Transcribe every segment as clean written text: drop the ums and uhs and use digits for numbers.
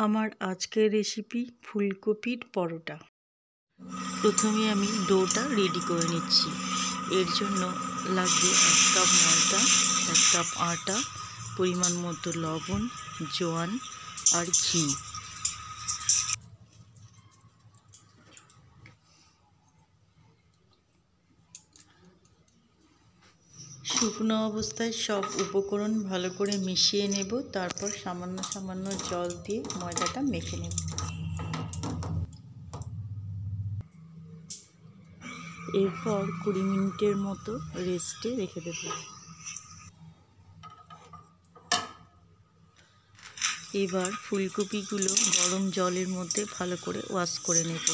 আমার আজকের রেসিপি ফুলকপির পরোটা। প্রথমে আমি ডোটা রেডি করে নিচ্ছি। এর জন্য লাগবে 1 কাপ ময়দা, 1 কাপ আটা, পরিমাণ মতো লবণ, জোয়ান আর ঘি। শুকনো অবস্থায় সব উপকরণ ভালো করে মিশিয়ে নেব। তারপর সামান্য সামান্য জল দিয়ে ময়দাটা মেখে নেব। এরপর 20 মিনিটের মতো রেস্টে রেখে দেব। এবার ফুলকপিগুলো গরম জলের মধ্যে ভালো করে ওয়াশ করে নেব।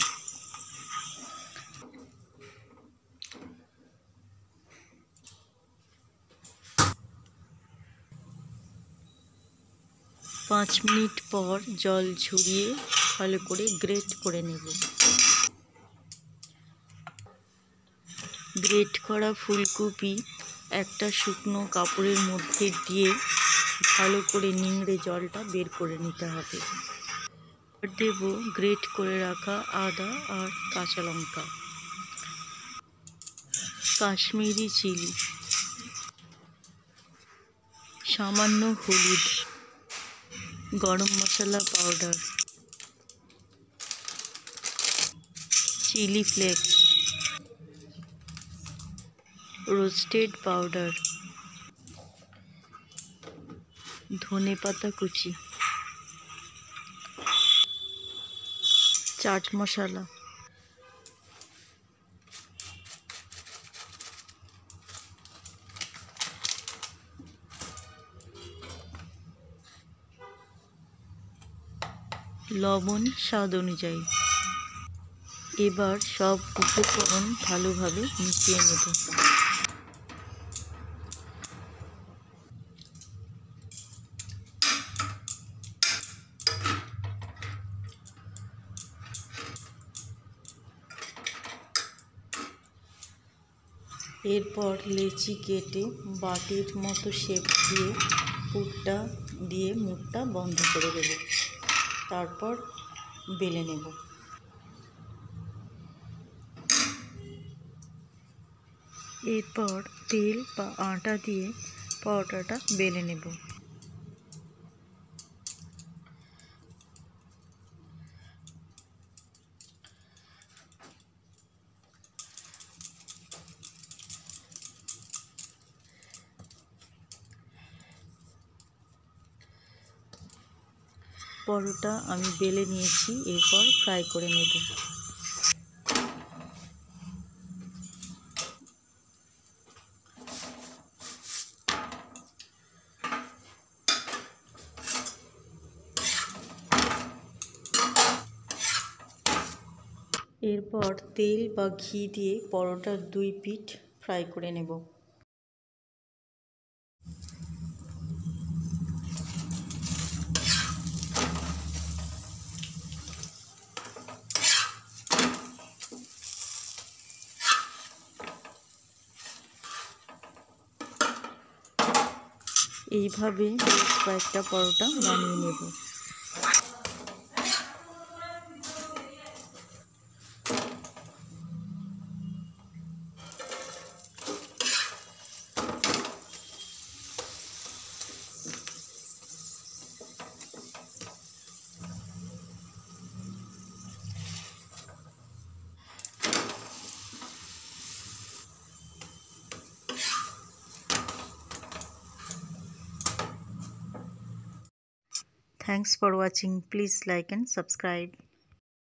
পাঁচ মিনিট পর জল ঝরিয়ে ভালো করে গ্রেট করে নেব। গ্রেট করা ফুলকপি একটা শুকনো কাপড়ের মধ্যে দিয়ে ভালো করে নিংড়ে জলটা বের করে নিতে হবে। দেব গ্রেট করে রাখা আদা আর কাঁচা লঙ্কা, কাশ্মীরি চিলি, সামান্য হলুদ, গরম মশলা powder, chilli flakes, roasted powder, ধনেপাতা কুচি, চাট মশলা, লবণ স্বাদ অনুযায়ী। এবার সব উপকরণ ভালোভাবে মিশিয়ে নেব। এরপর লেচি কেটে বাটির মতো শেপ দিয়ে পুরটা দিয়ে মুখটা বন্ধ করে দেব। তারপর বেলে নেব। এরপর তেল বা আটা দিয়ে পরোটাটা বেলে নেব। পরোটা আমি বেলে নিয়েছি, এরপর ফ্রাই করে নেব। এরপর তেল বা ঘি দিয়ে পরোটার 2 পিঠ ফ্রাই করে নেব। এইভাবে বেশ কয়েকটা পরোটা বানিয়ে নেব। Thanks for watching. Please like and subscribe.